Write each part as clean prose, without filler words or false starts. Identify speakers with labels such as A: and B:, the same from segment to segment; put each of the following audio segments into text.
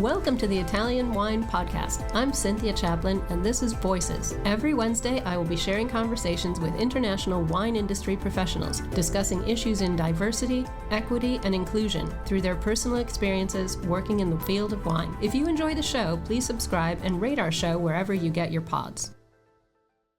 A: Welcome to the Italian Wine Podcast. I'm Cynthia Chaplin, and this is Voices. Every Wednesday, I will be sharing conversations with international wine industry professionals, discussing issues in diversity, equity, and inclusion through their personal experiences working in the field of wine. If you enjoy the show, please subscribe and rate our show wherever you get your pods.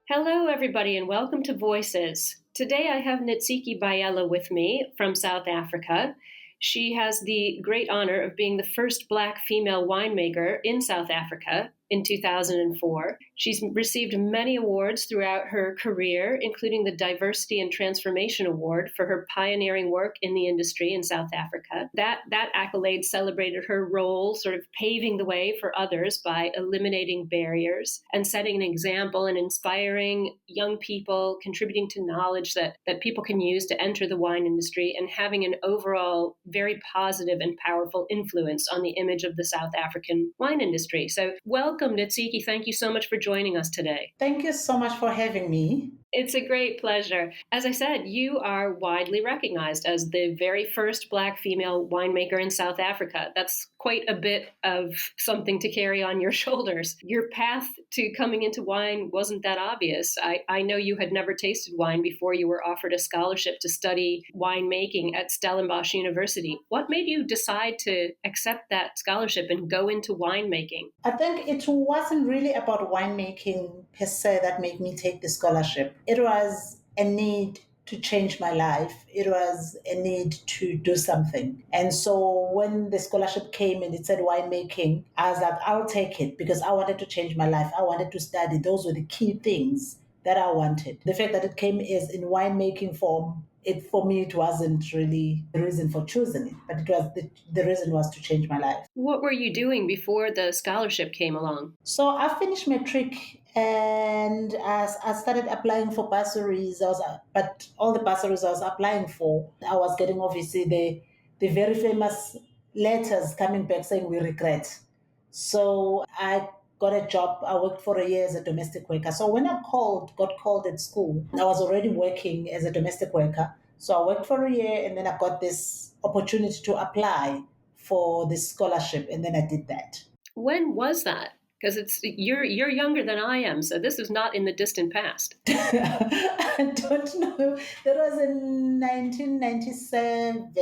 A: Hello, everybody, and welcome to Voices. Today, I have Ntsiki Biyela with me from South Africa. She has the great honor of being the first Black female winemaker in South Africa in 2004. She's received many awards throughout her career, including the Diversity and Transformation Award for her pioneering work in the industry in South Africa. That accolade celebrated her role, sort of paving the way for others by eliminating barriers and setting an example and inspiring young people, contributing to knowledge that people can use to enter the wine industry and having an overall very positive and powerful influence on the image of the South African wine industry. So welcome, Ntsiki. Thank you so much for joining us today.
B: Thank you so much for having me.
A: It's a great pleasure. As I said, you are widely recognized as the very first Black female winemaker in South Africa. That's quite a bit of something to carry on your shoulders. Your path to coming into wine wasn't that obvious. I know you had never tasted wine before you were offered a scholarship to study winemaking at Stellenbosch University. What made you decide to accept that scholarship and go into winemaking?
B: I think it wasn't really about winemaking per se that made me take the scholarship. It was a need to change my life. It was a need to do something. And so when the scholarship came and it said winemaking, I was like, I'll take it because I wanted to change my life. I wanted to study. Those were the key things that I wanted. The fact that it came as in winemaking form, for me, it wasn't really the reason for choosing it, but it was the reason was to change my life.
A: What were you doing before the scholarship came along?
B: So I finished matric and I started applying for bursaries. But all the bursaries I was applying for, I was getting obviously the very famous letters coming back saying we regret. So I got a job. I worked for a year as a domestic worker. So when I got called at school, I was already working as a domestic worker. So I worked for a year and then I got this opportunity to apply for this scholarship and then I did that.
A: When was that? Because you're younger than I am, so this is not in the distant past.
B: I don't know. That was in 1997,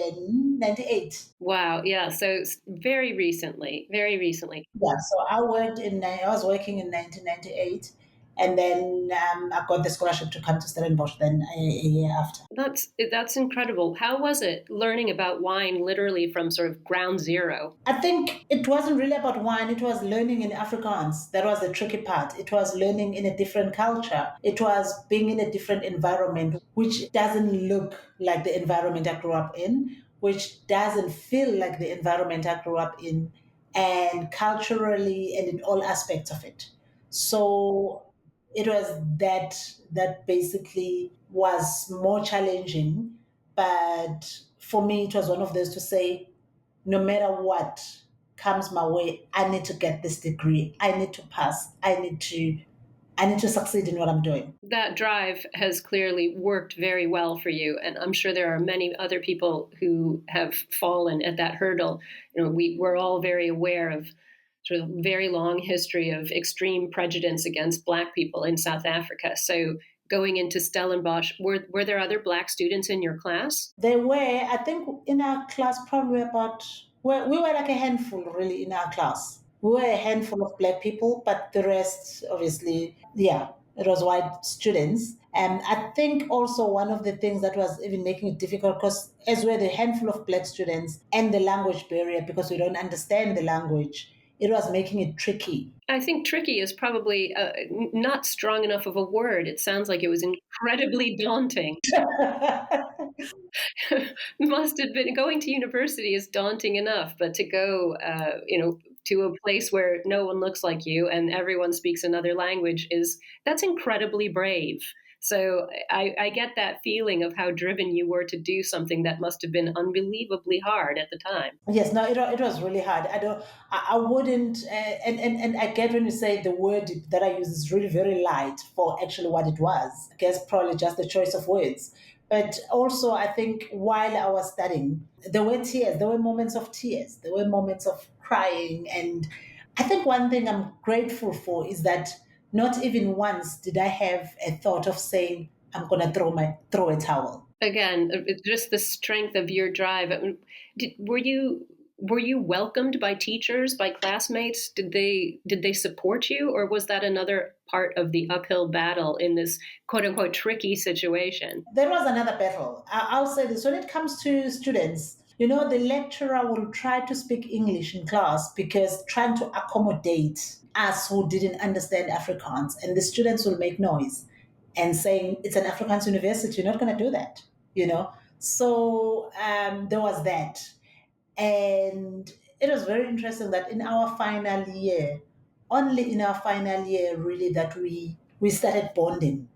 B: 98.
A: Wow, yeah, so very recently.
B: Yeah, so I was working in 1998, and then I got the scholarship to come to Stellenbosch then a year after.
A: That's incredible. How was it learning about wine literally from sort of ground zero?
B: I think it wasn't really about wine. It was learning in Afrikaans. That was the tricky part. It was learning in a different culture. It was being in a different environment, which doesn't look like the environment I grew up in, which doesn't feel like the environment I grew up in, and culturally and in all aspects of it. So it was that basically was more challenging. But for me, it was one of those to say, no matter what comes my way, I need to get this degree. I need to pass. I need to succeed in what I'm doing.
A: That drive has clearly worked very well for you, and I'm sure there are many other people who have fallen at that hurdle. We're all very aware of sort of very long history of extreme prejudice against Black people in South Africa. So going into Stellenbosch, were there other Black students in your class?
B: There were, I think in our class, probably we were like a handful really in our class. We were a handful of Black people, but the rest, obviously, yeah, it was white students. And I think also one of the things that was even making it difficult, because as we're the handful of Black students and the language barrier, because we don't understand the language, it was making it tricky.
A: I think tricky is probably not strong enough of a word. It sounds like it was incredibly daunting. Must have been. Going to university is daunting enough, but to go, to a place where no one looks like you and everyone speaks another language that's incredibly brave. So I get that feeling of how driven you were to do something that must have been unbelievably hard at the time.
B: Yes, no, it was really hard. I wouldn't, and I get when you say the word that I use is really very light for actually what it was. I guess probably just the choice of words. But also, I think while I was studying, there were tears, there were moments of tears, there were moments of crying. And I think one thing I'm grateful for is that not even once did I have a thought of saying, I'm going to throw a towel.
A: Again, just the strength of your drive. Were you welcomed by teachers, by classmates? Did they support you, or was that another part of the uphill battle in this quote unquote tricky situation?
B: There was another battle. I'll say this: when it comes to students, the lecturer will try to speak English in class because trying to accommodate us who didn't understand Afrikaans, and the students will make noise and saying it's an Afrikaans university. You're not going to do that, you know. So there was that, and it was very interesting that in our final year, only in our final year, really, that we started bonding,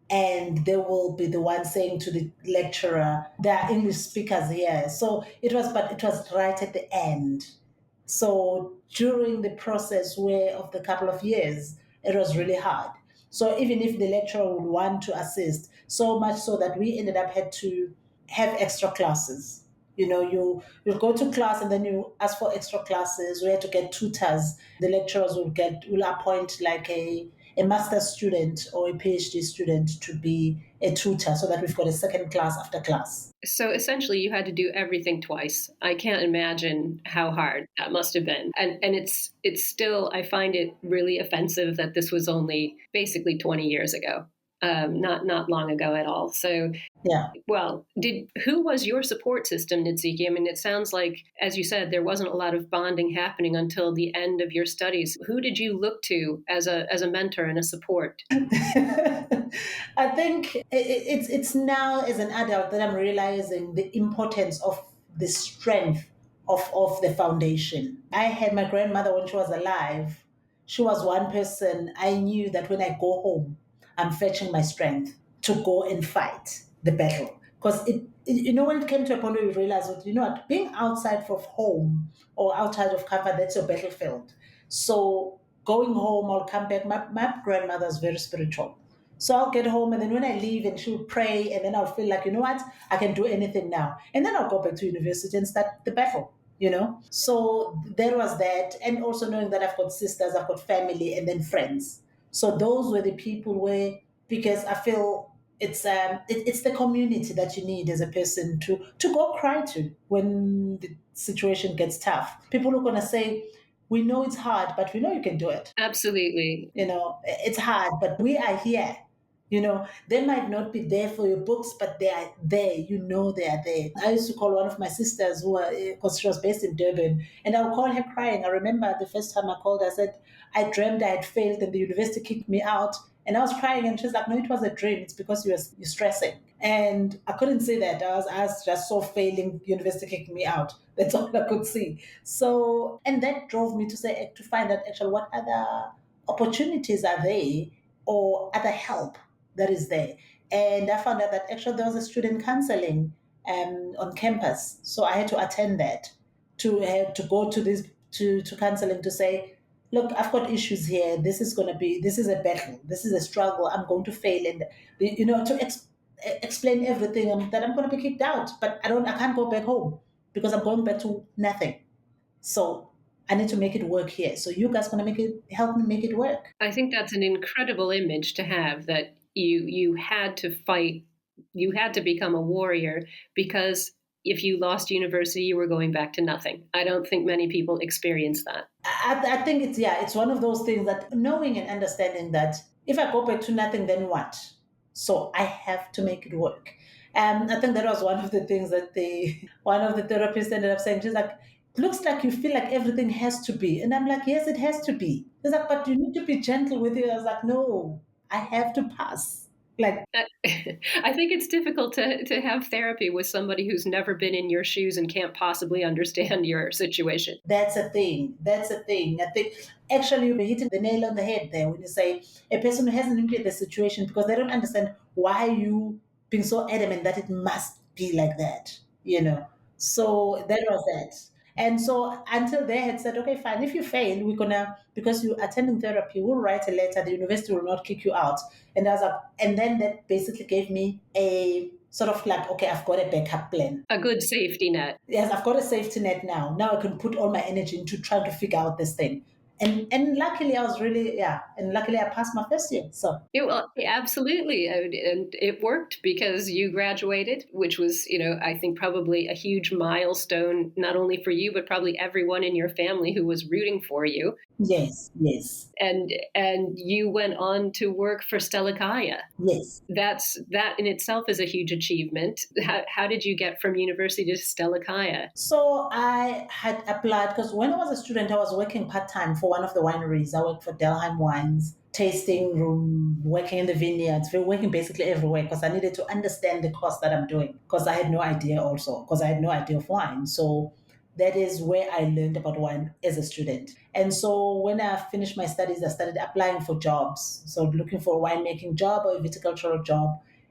B: and they will be the one saying to the lecturer, there are English speakers here. So but it was right at the end. So during the process of the couple of years, it was really hard. So even if the lecturer would want to assist, so much so that we ended up had to have extra classes. You go to class and then you ask for extra classes. We had to get tutors. The lecturers will appoint like a master's student or a PhD student to be a tutor, so that we've got a second class after class.
A: So essentially, you had to do everything twice. I can't imagine how hard that must have been. And it's still, I find it really offensive that this was only basically 20 years ago, not long ago at all. So
B: Yeah.
A: well, who was your support system, Ntsiki? I mean, it sounds like, as you said, there wasn't a lot of bonding happening until the end of your studies. Who did you look to as a mentor and a support?
B: I think it's now as an adult that I'm realizing the importance of the strength of the foundation. I had my grandmother when she was alive. She was one person I knew that when I go home, I'm fetching my strength to go and fight the battle. Because when it came to a point where you realize that, what, being outside of home or outside of cover, that's your battlefield. So going home, I'll come back. My grandmother's very spiritual. So I'll get home, and then when I leave, and she'll pray, and then I'll feel like, what, I can do anything now. And then I'll go back to university and start the battle. So there was that. And also knowing that I've got sisters, I've got family, and then friends. So those were the people because I feel it's the community that you need as a person to go cry to when the situation gets tough. People are going to say, we know it's hard, but we know you can do it.
A: Absolutely.
B: It's hard, but we are here. They might not be there for your books, but they are there. They are there. I used to call one of my sisters because she was based in Durban, and I'll call her crying. I remember the first time I called, I said, I dreamed I had failed and the university kicked me out. And I was crying, and she's like, no, it was a dream. It's because you're stressing. And I couldn't say that. I was just so failing, university kicking me out. That's all I could see. So, and that drove me to find out actually what other opportunities are there or other help that is there. And I found out that actually there was a student counseling on campus. So I had to attend that to have to go to this to counseling to say, look, I've got issues here. This is a battle. This is a struggle. I'm going to fail. And, to explain everything that I'm going to be kicked out, but I can't go back home because I'm going back to nothing. So I need to make it work here. So you guys going to help me make it work.
A: I think that's an incredible image to have, that you had to fight, you had to become a warrior, because if you lost university, you were going back to nothing. I don't think many people experience that.
B: I think it's one of those things that knowing and understanding that if I go back to nothing, then what? So I have to make it work. I think that was one of the things that one of the therapists ended up saying. She's like, looks like you feel like everything has to be. And I'm like, yes, it has to be. She's like, but you need to be gentle with it. I was like, no, I have to pass. Like,
A: I think it's difficult to have therapy with somebody who's never been in your shoes and can't possibly understand your situation.
B: that's a thing. That's a thing. I think actually you're hitting the nail on the head there when you say a person who hasn't looked at the situation because they don't understand why you being so adamant that it must be like that. So that was that. And so until they had said, okay, fine, if you fail, because you're attending therapy, we'll write a letter, the university will not kick you out. And I was like, and then that basically gave me a sort of like, okay, I've got a backup plan.
A: A good safety net.
B: Yes, I've got a safety net now. Now I can put all my energy into trying to figure out this thing. And luckily I was really, and luckily I passed my first year. So
A: Well, absolutely, and it worked because you graduated, which was, I think probably a huge milestone, not only for you but probably everyone in your family who was rooting for you.
B: yes, yes,
A: And you went on to work for Stellekaya.
B: yes.
A: That in itself is a huge achievement. How did you get from university to Stellekaya?
B: So I had applied because when I was a student, I was working part time for one of the wineries. I worked for Delheim Wines, tasting room, working in the vineyards, working basically everywhere because I needed to understand the course that I'm doing because I had no idea also because I had no idea of wine. So that is where I learned about wine as a student. And so when I finished my studies, I started applying for jobs. So looking for a winemaking job or a viticultural job.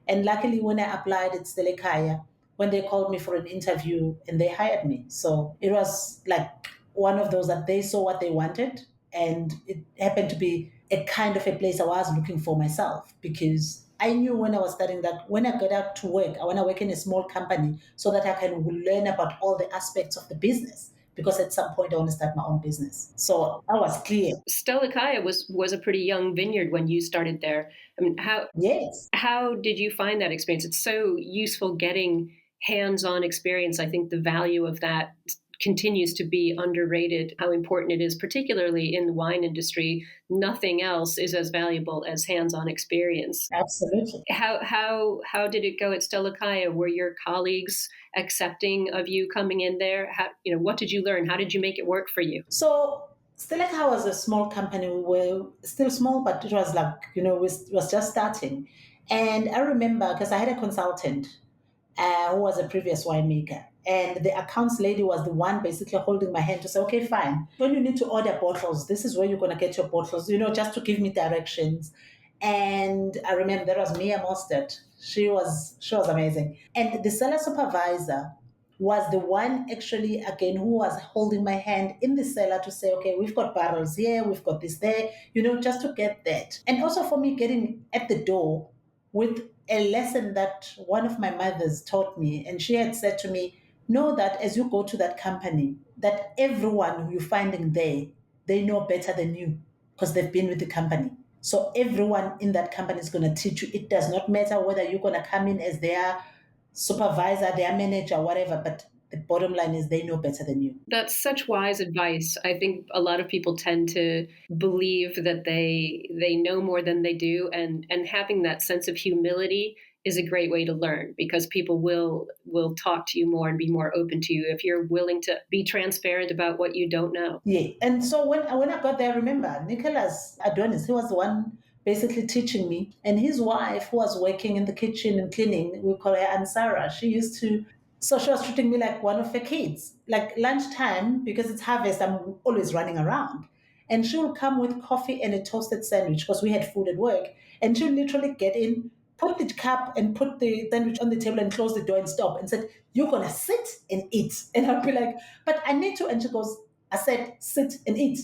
B: And luckily, when I applied at Stellekaya, when they called me for an interview and they hired me. So it was like one of those that they saw what they wanted. And it happened to be a kind of a place I was looking for myself because I knew when I was studying that when I got out to work, I want to work in a small company so that I can learn about all the aspects of the business. Because at some point I want to start my own business. So I was clear.
A: Stellekaya was a pretty young vineyard when you started there. I mean,
B: Yes.
A: how did you find that experience? It's so useful getting hands-on experience. I think the value of that continues to be underrated, how important it is, particularly in the wine industry. Nothing else is as valuable as hands-on experience.
B: Absolutely.
A: How did it go at Stellekaya? Were your colleagues accepting of you coming in there? What did you learn? How did you make it work for you?
B: So Stellekaya was a small company. We were still small, but it was like, was just starting. And I remember because I had a consultant who was a previous winemaker. And the accounts lady was the one basically holding my hand to say, okay, fine. When you need to order bottles, this is where you're going to get your bottles, just to give me directions. And I remember that was Mia Mostert. She was amazing. And the cellar supervisor was the one actually again who was holding my hand in the cellar to say, okay, we've got barrels here, we've got this there, just to get that. And also for me getting at the door with a lesson that one of my mothers taught me. And she had said to me, know that as you go to that company, that everyone you're finding there, they know better than you because they've been with the company. So everyone in that company is going to teach you. It does not matter whether you're going to come in as their supervisor, their manager, whatever, but the bottom line is they know better than you.
A: That's such wise advice. I think a lot of people tend to believe that they know more than they do, and having that sense of humility is a great way to learn because people will talk to you more and be more open to you if you're willing to be transparent about what you don't know.
B: Yeah. And so when I got there, I remember Nicholas Adonis, he was the one basically teaching me. And his wife, who was working in the kitchen and cleaning, we call her Ansara, so she was treating me like one of her kids. Like lunchtime, because it's harvest, I'm always running around. And she will come with coffee and a toasted sandwich because we had food at work. And she'll literally get in, put the cup and put the sandwich on the table and close the door and stop and said, you're going to sit and eat. And I'll be like, but I need to. And she goes, I said, sit and eat.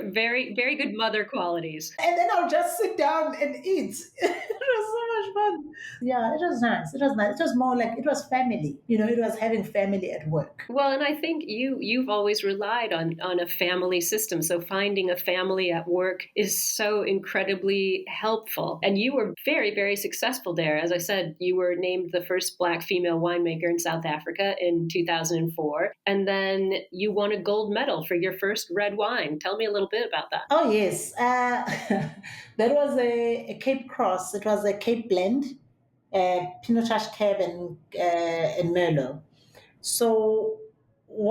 A: Very, very good mother qualities.
B: And then I'll just sit down and eat. It was so much fun. Yeah, it was nice. It was nice. It was more like it was family. It was having family at work.
A: Well, and I think you've always relied on a family system. So finding a family at work is so incredibly helpful. And you were very, very successful there. As I said, you were named the first Black female winemaker in South Africa in 2004. And then you won a gold medal for your first red wine. Tell me a little bit about that.
B: Oh, yes. That was a Cape Cross. It was a Cape blend, Pinotage Cab and Merlot. So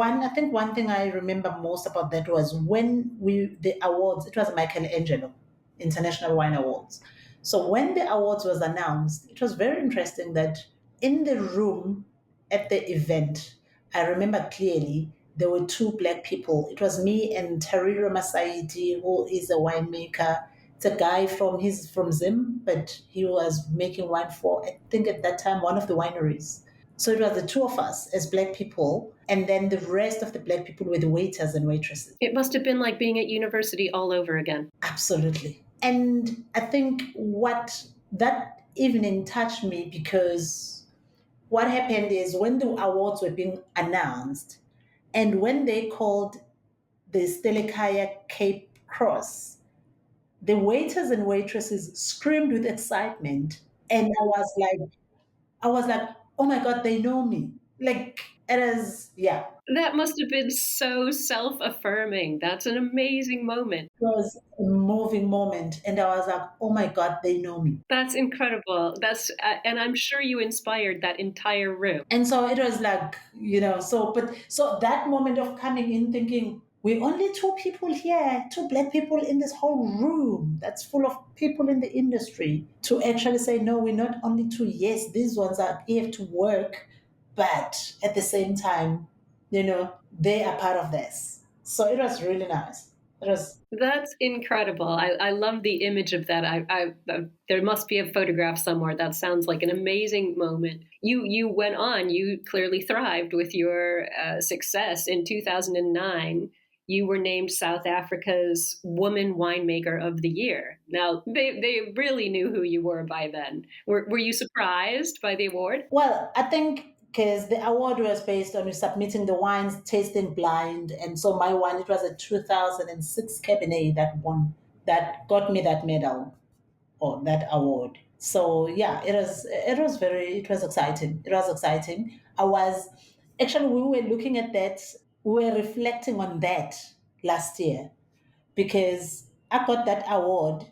B: I think one thing I remember most about that was when the awards, it was Michelangelo International Wine Awards. So when the awards was announced, it was very interesting that in the room at the event, I remember clearly there were two Black people. It was me and Tariro Masaidi, who is a winemaker. It's a guy he's from Zim, but he was making wine for, I think at that time, one of the wineries. So it was the two of us as Black people, and then the rest of the Black people were the waiters and waitresses.
A: It must have been like being at university all over again.
B: Absolutely. And I think what that evening touched me because what happened is when the awards were being announced and when they called the Stellekaya Cape Cross, the waiters and waitresses screamed with excitement. And I was like, oh my God, they know me. Like it is, yeah.
A: That must have been so self-affirming. That's an amazing moment.
B: It was a moving moment. And I was like, oh my God, they know me.
A: That's incredible. That's and I'm sure you inspired that entire room.
B: And so it was like, so that moment of coming in thinking, we're only two people here, two black people in this whole room that's full of people in the industry, to actually say, no, we're not only two. Yes, these ones are here to work, but at the same time, they are part of this. So it was really nice. It was.
A: That's incredible. I love the image of that. There must be a photograph somewhere. That sounds like an amazing moment. You went on. You clearly thrived with your success. In 2009, you were named South Africa's Woman Winemaker of the Year. Now they really knew who you were by then. Were you surprised by the award?
B: Well, I think because the award was based on you submitting the wines tasting blind. And so my wine, it was a 2006 Cabernet that won, that got me that medal or that award. So yeah, it was exciting. It was exciting. Actually, we were looking at that, we were reflecting on that last year because I got that award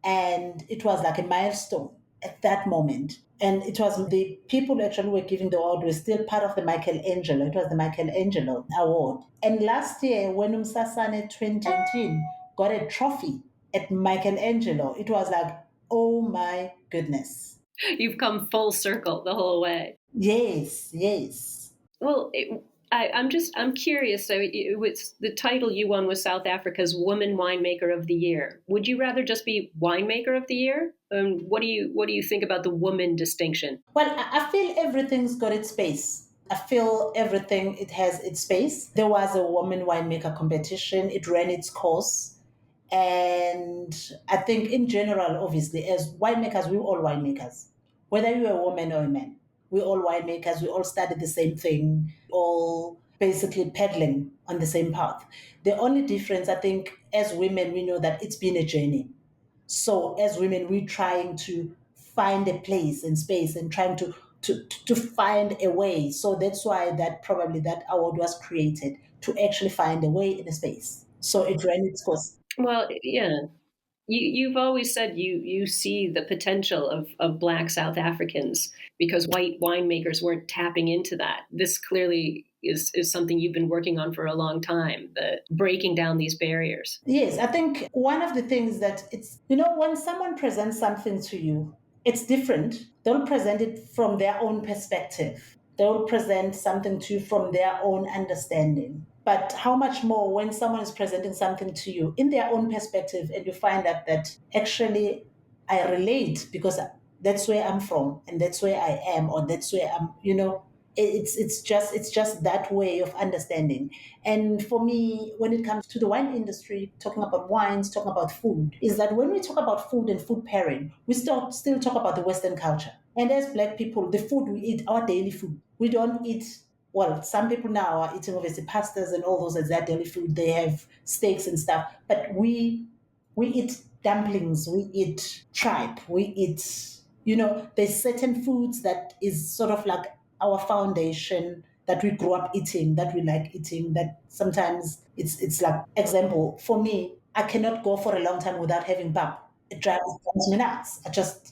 B: and it was like a milestone at that moment. And it was the people actually were giving the award were still part of the Michelangelo. It was the Michelangelo Award. And last year, when Umsasane 2019 got a trophy at Michelangelo, it was like, oh my goodness.
A: You've come full circle the whole way.
B: Yes, yes.
A: Well, I'm curious. So it was the title you won was South Africa's Woman Winemaker of the Year. Would you rather just be Winemaker of the Year? What do you think about the woman distinction?
B: Well, I feel everything's got its space. I feel everything it has its space. There was a woman winemaker competition. It ran its course. And I think in general, obviously, as winemakers, we're all winemakers. Whether you're a woman or a man, we're all winemakers. We all studied the same thing, all basically peddling on the same path. The only difference, I think, as women, we know that it's been a journey. So as women, we're trying to find a place and space and trying to find a way. So that's why that probably that award was created to actually find a way in a space. So it ran its course.
A: Well, yeah. You've always said you see the potential of Black South Africans because white winemakers weren't tapping into that. This clearly is something you've been working on for a long time, the breaking down these barriers.
B: Yes, I think one of the things that it's, when someone presents something to you, it's different. They'll present it from their own perspective. They'll present something to you from their own understanding. But how much more when someone is presenting something to you in their own perspective and you find that actually I relate because that's where I'm from and that's where I am or that's where it's just that way of understanding. And for me, when it comes to the wine industry, talking about wines, talking about food, is that when we talk about food and food pairing, we still talk about the Western culture. And as Black people, the food we eat, our daily food, we don't eat. Well, some people now are eating obviously pastas and all those as their daily food. They have steaks and stuff, but we eat dumplings, we eat tripe, we eat, there's certain foods that is sort of like our foundation that we grew up eating, that we like eating, that sometimes it's like, example, for me, I cannot go for a long time without having pap. It drives me nuts.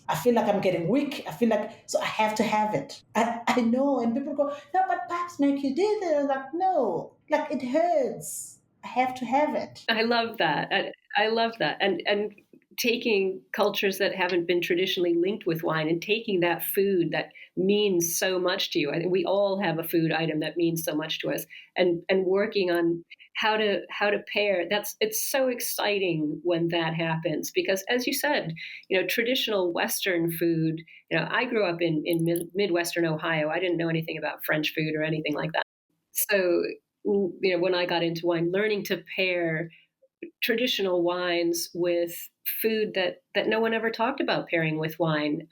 B: I feel like I'm getting weak. I feel like, so I have to have it. I know. And people go, no, but paps make you do this. Like, no, like it hurts. I have to have it.
A: I love that. I love that. And taking cultures that haven't been traditionally linked with wine and taking that food that means so much to you. I think we all have a food item that means so much to us, and working on how to pair. It's so exciting when that happens because, as you said, traditional Western food. I grew up in Midwestern Ohio. I didn't know anything about French food or anything like that. So when I got into wine, learning to pair traditional wines with food that no one ever talked about pairing with wine.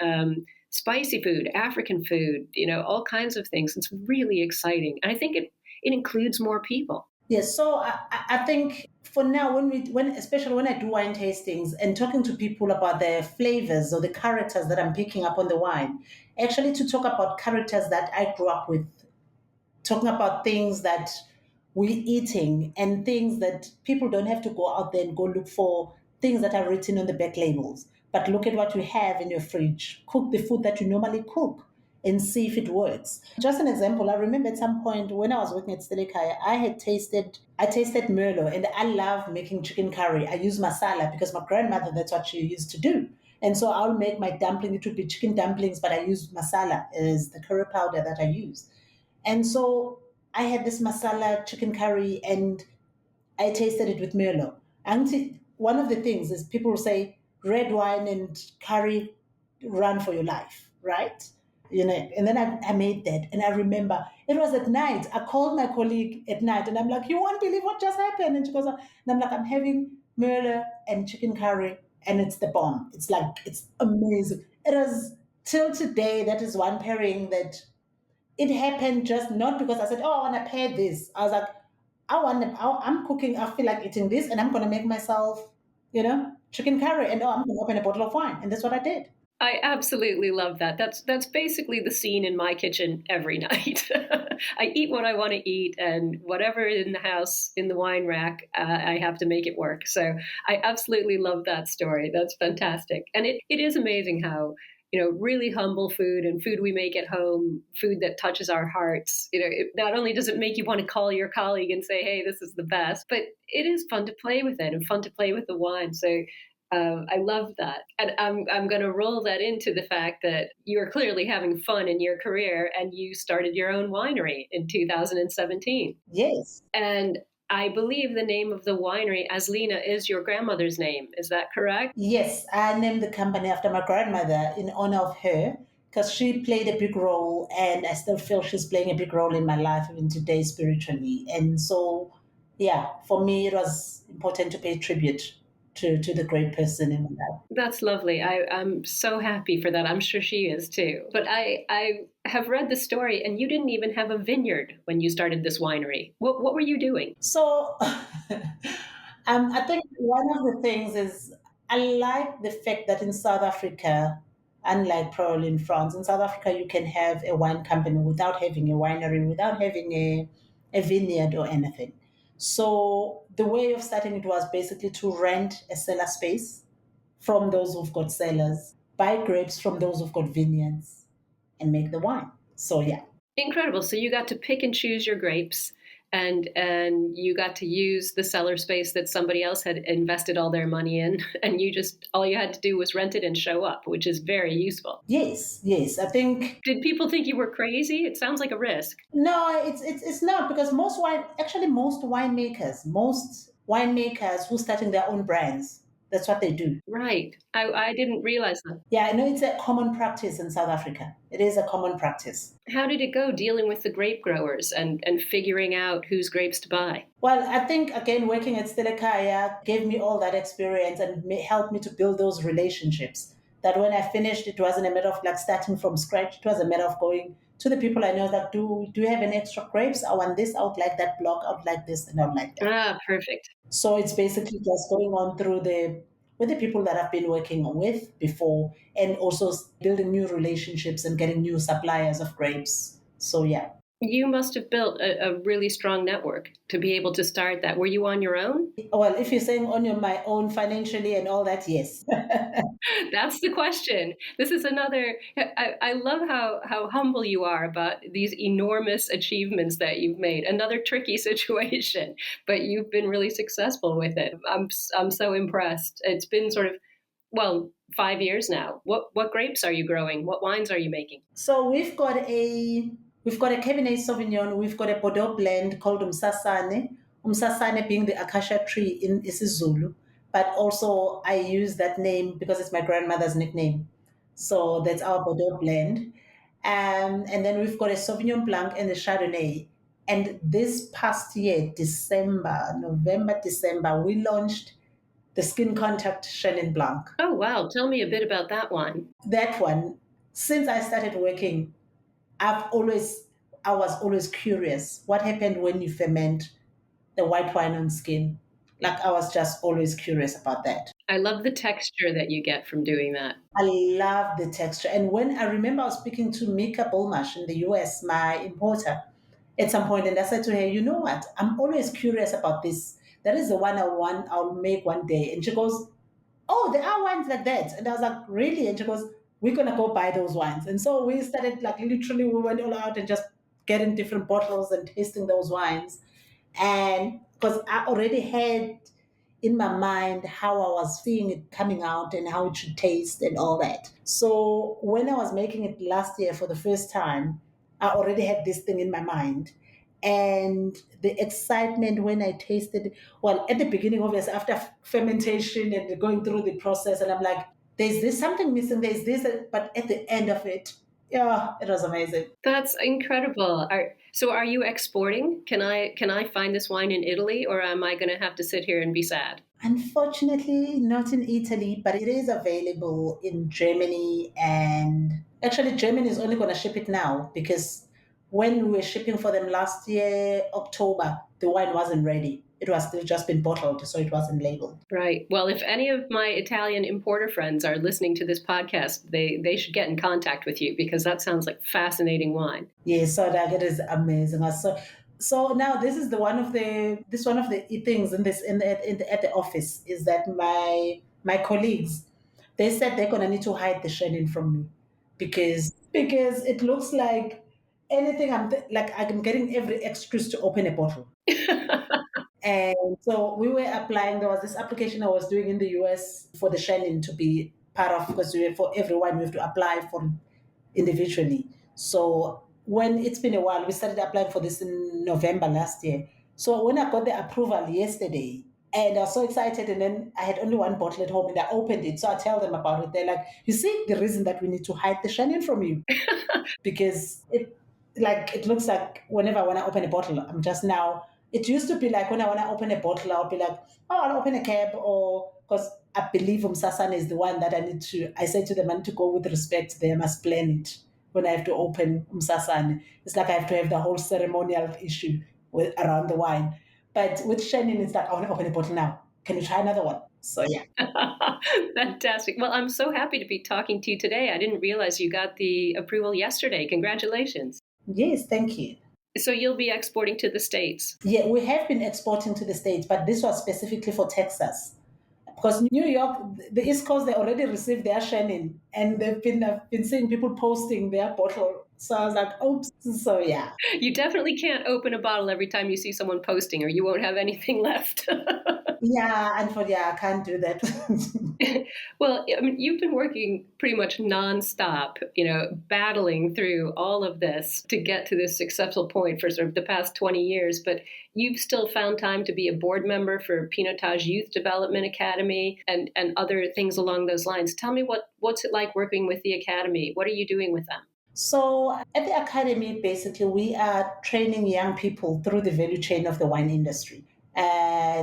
A: Spicy food, African food, all kinds of things. It's really exciting. And I think it includes more people.
B: Yes, so I think for now, when especially when I do wine tastings and talking to people about the flavors or the characters that I'm picking up on the wine, actually to talk about characters that I grew up with, talking about things that we're eating and things that people don't have to go out there and go look for things that are written on the back labels. But look at what you have in your fridge. Cook the food that you normally cook and see if it works. Just an example, I remember at some point when I was working at Stellekaya, I tasted Merlot and I love making chicken curry. I use masala because my grandmother, that's what she used to do. And so I'll make my dumpling, it would be chicken dumplings, but I use masala as the curry powder that I use. And so I had this masala chicken curry and I tasted it with Merlot. And one of the things is people say red wine and curry run for your life, right? And then I made that. And I remember it was at night. I called my colleague at night and I'm like, you won't believe what just happened. And she goes, and I'm like, I'm having Merlot and chicken curry and it's the bomb. It's like, it's amazing. It is till today, that is one pairing that it happened just not because I said, oh, I want to pair this. I was like, I'm cooking, I feel like eating this, and I'm going to make myself, chicken curry, and I'm going to open a bottle of wine. And that's what I did.
A: I absolutely love that. That's basically the scene in my kitchen every night. I eat what I want to eat, and whatever in the house in the wine rack, I have to make it work. So I absolutely love that story. That's fantastic, and it is amazing how really humble food and food we make at home, food that touches our hearts. Not only does it make you want to call your colleague and say, "Hey, this is the best," but it is fun to play with it and fun to play with the wine. So I love that. And I'm going to roll that into the fact that you're clearly having fun in your career and you started your own winery in 2017.
B: Yes.
A: And I believe the name of the winery, Aslina, is your grandmother's name. Is that correct?
B: Yes. I named the company after my grandmother in honor of her because she played a big role and I still feel she's playing a big role in my life even today spiritually. And so, yeah, for me, it was important to pay tribute to the great person in my life.
A: That's lovely. I'm so happy for that. I'm sure she is too. But I have read the story, and you didn't even have a vineyard when you started this winery. What were you doing?
B: So I think one of the things is I like the fact that in South Africa, unlike probably in France, in South Africa, you can have a wine company without having a winery, without having a vineyard or anything. So the way of starting it was basically to rent a cellar space from those who've got cellars, buy grapes from those who've got vineyards, and make the wine. So yeah.
A: Incredible. So you got to pick and choose your grapes, and you got to use the cellar space that somebody else had invested all their money in, and all you had to do was rent it and show up, which is very useful.
B: Yes, yes. I think
A: Did people think you were crazy? It sounds like a risk.
B: no, it's not because most winemakers who starting their own brands, that's what they do.
A: Right. I didn't realize that.
B: Yeah, I know it's a common practice in South Africa. It is a common practice.
A: How did it go dealing with the grape growers and figuring out whose grapes to buy?
B: Well, I think again working at Stellekaya gave me all that experience and helped me to build those relationships. That when I finished, it wasn't a matter of like starting from scratch. It was a matter of going to the people I know that do you have any extra grapes? I want this. I would like that block. I would like this, and I would like that.
A: Ah, perfect.
B: So it's basically just going on through the with the people that I've been working with before, and also building new relationships and getting new suppliers of grapes. So yeah.
A: You must have built a really strong network to be able to start that. Were you on your own?
B: Well, if you're saying on your my own financially and all that, yes.
A: That's the question. This is another. I love how humble you are about these enormous achievements that you've made. Another tricky situation, but you've been really successful with it. I'm so impressed. It's been sort of, well, 5 years now. What grapes are you growing? What wines are you making?
B: So we've got a Cabernet Sauvignon, we've got a Bordeaux blend called Umsasane. Umsasane being the acacia tree in isiZulu, but also I use that name because it's my grandmother's nickname. So that's our Bordeaux blend. And then we've got a Sauvignon Blanc and a Chardonnay. And this past year, November, December, we launched the skin contact Chenin Blanc.
A: Oh, wow. Tell me a bit about that wine.
B: That one, since I started working, I was always curious. What happened when you ferment the white wine on skin? Like I was just always curious about that.
A: I love the texture that you get from doing that.
B: I love the texture. And when I remember I was speaking to Mika Bolmash in the US, my importer, at some point, and I said to her, you know what? I'm always curious about this. That is the one I'll make one day. And she goes, oh, there are wines like that. And I was like, really? And she goes, we're gonna go buy those wines. And so we started like literally we went all out and just getting different bottles and tasting those wines. And because I already had in my mind how I was seeing it coming out and how it should taste and all that. So when I was making it last year for the first time, I already had this thing in my mind. And the excitement when I tasted it, well, at the beginning, obviously, after fermentation and going through the process, and I'm like, there's this something missing, there's this, but at the end of it, yeah, it was amazing.
A: That's incredible. So are you exporting? Can I find this wine in Italy, or am I going to have to sit here and be sad?
B: Unfortunately, not in Italy, but it is available in Germany. And actually, Germany is only going to ship it now because when we were shipping for them last year, October, the wine wasn't ready. It was still just been bottled, so it wasn't labeled.
A: Right. Well, if any of my Italian importer friends are listening to this podcast, they should get in contact with you because that sounds like fascinating wine.
B: Yeah, so that it is amazing. So now this is the one of the things at the office is that my colleagues they said they're gonna need to hide the Chenin from me because it looks like anything like I'm getting every excuse to open a bottle. And so we were applying. There was this application I was doing in the US for the Chenin to be part of because for everyone we have to apply for individually. So when it's been a while, we started applying for this in November last year. So when I got the approval yesterday, and I was so excited, and then I had only one bottle at home, and I opened it. So I tell them about it. They're like, "You see, the reason that we need to hide the Chenin from you because it looks like whenever I want to open a bottle, I'm just now. It used to be like when I want to open a bottle, I'll be like, oh, I'll open a cab, or because I believe Umsasana is the one that I need to. I say to them, I need to go with respect. They must plan it when I have to open Umsasana. It's like I have to have the whole ceremonial issue around the wine. But with Chenin, it's like I want to open a bottle now. Can you try another one? So yeah.
A: Fantastic. Well, I'm so happy to be talking to you today. I didn't realize you got the approval yesterday. Congratulations.
B: Yes, thank you.
A: So you'll be exporting to the States?
B: Yeah, we have been exporting to the States, but this was specifically for Texas. Because New York, the East Coast, they already received their Chenin, and I've been seeing people posting their bottle. So I was like, oops. So yeah.
A: You definitely can't open a bottle every time you see someone posting, or you won't have anything left.
B: Yeah, I can't do that.
A: Well, I mean, you've been working pretty much nonstop, battling through all of this to get to this successful point for sort of the past 20 years. But you've still found time to be a board member for Pinotage Youth Development Academy and other things along those lines. Tell me what's it like working with the Academy? What are you doing with them?
B: So at the Academy, basically, we are training young people through the value chain of the wine industry.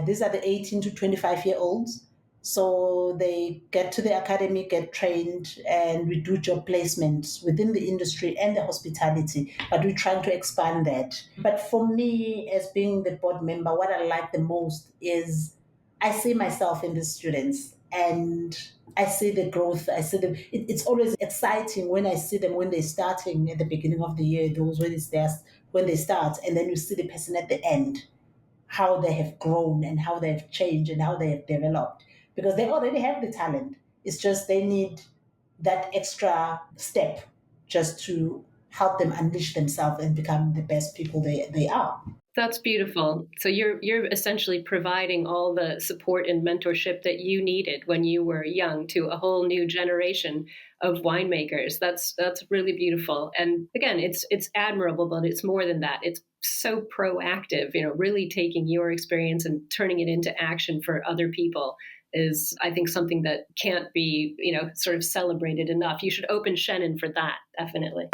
B: These are the 18 to 25-year-olds. So they get to the academy, get trained, and we do job placements within the industry and the hospitality. But we're trying to expand that. But for me, as being the board member, what I like the most is I see myself in the students and I see the growth. I see them. It's always exciting when I see them when they're starting at the beginning of the year, those when they start, and then you see the person at the end how they have grown and how they've changed and how they have developed because they already have the talent. It's just they need that extra step just to help them unleash themselves and become the best people they are.
A: That's beautiful. So you're essentially providing all the support and mentorship that you needed when you were young to a whole new generation of winemakers. That's really beautiful. And again, it's admirable, but it's more than that. It's so proactive, really taking your experience and turning it into action for other people is, I think, something that can't be, sort of celebrated enough. You should open Chenin for that, definitely.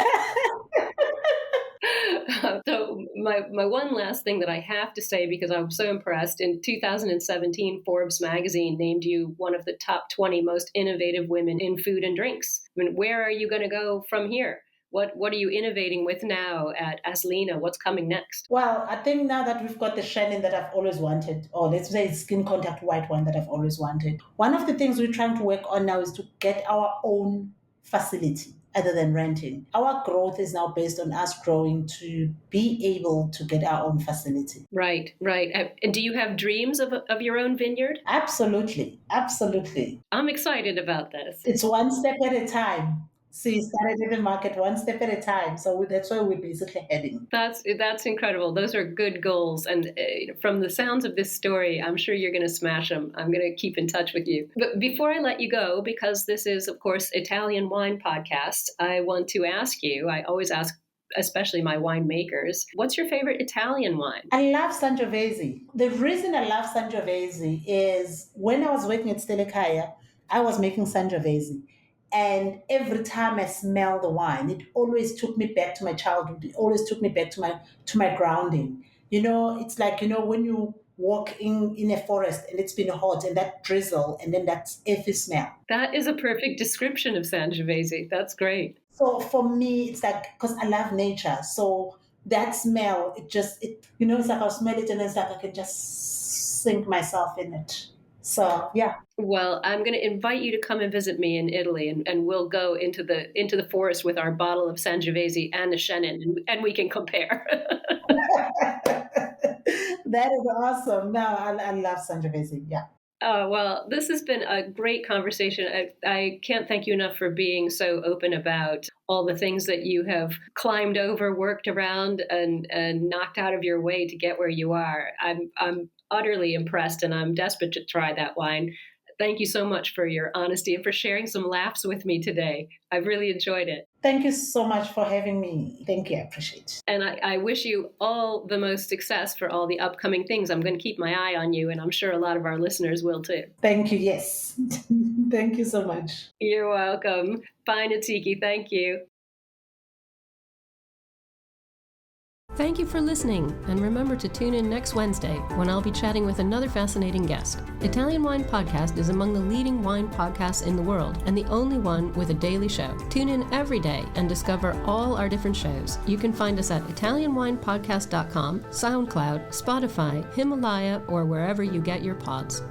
A: So my one last thing that I have to say, because I'm so impressed, in 2017, Forbes magazine named you one of the top 20 most innovative women in food and drinks. I mean, where are you going to go from here? What are you innovating with now at Aslina? What's coming next?
B: Well, I think now that we've got the Shannon that I've always wanted, or let's say skin contact white one that I've always wanted, one of the things we're trying to work on now is to get our own facility other than renting. Our growth is now based on us growing to be able to get our own facility.
A: Right, right. And do you have dreams of your own vineyard?
B: Absolutely, absolutely.
A: I'm excited about this.
B: It's one step at a time. So you started in the market one step at a time. So that's where we're basically heading.
A: That's incredible. Those are good goals. And from the sounds of this story, I'm sure you're going to smash them. I'm going to keep in touch with you. But before I let you go, because this is, of course, Italian Wine Podcast, I want to ask you, I always ask, especially my winemakers, what's your favorite Italian wine?
B: I love Sangiovese. The reason I love Sangiovese is when I was working at Stellekaya, I was making Sangiovese. And every time I smell the wine, it always took me back to my childhood. It always took me back to my grounding. It's like, when you walk in a forest and it's been hot and that drizzle and then that earthy smell.
A: That is a perfect description of Sangiovese. That's great.
B: So for me, it's like, because I love nature. So that smell, it's like I'll smell it and it's like I can just sink myself in it. So, yeah.
A: Well, I'm going to invite you to come and visit me in Italy, and we'll go into the forest with our bottle of Sangiovese and a Chenin, and we can compare.
B: That is awesome. No, I love Sangiovese. Yeah.
A: Oh, well, this has been a great conversation. I can't thank you enough for being so open about all the things that you have climbed over, worked around, and knocked out of your way to get where you are. I'm utterly impressed, and I'm desperate to try that wine. Thank you so much for your honesty and for sharing some laughs with me today. I've really enjoyed it.
B: Thank you so much for having me. Thank you. I appreciate it.
A: And I wish you all the most success for all the upcoming things. I'm going to keep my eye on you, and I'm sure a lot of our listeners will too.
B: Thank you. Yes. Thank you so much.
A: You're welcome. Bye, Ntsiki. Thank you. Thank you for listening, and remember to tune in next Wednesday when I'll be chatting with another fascinating guest. Italian Wine Podcast is among the leading wine podcasts in the world and the only one with a daily show. Tune in every day and discover all our different shows. You can find us at ItalianWinePodcast.com, SoundCloud, Spotify, Himalaya, or wherever you get your pods.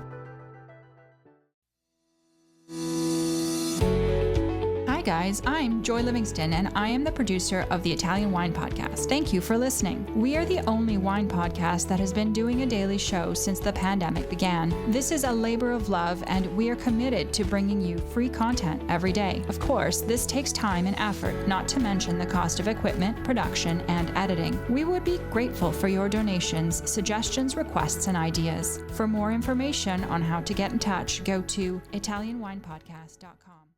C: Hi guys, I'm Joy Livingston and I am the producer of the Italian Wine Podcast. Thank you for listening. We are the only wine podcast that has been doing a daily show since the pandemic began. This is a labor of love and we are committed to bringing you free content every day. Of course, this takes time and effort, not to mention the cost of equipment, production, and editing. We would be grateful for your donations, suggestions, requests, and ideas. For more information on how to get in touch, go to ItalianWinePodcast.com.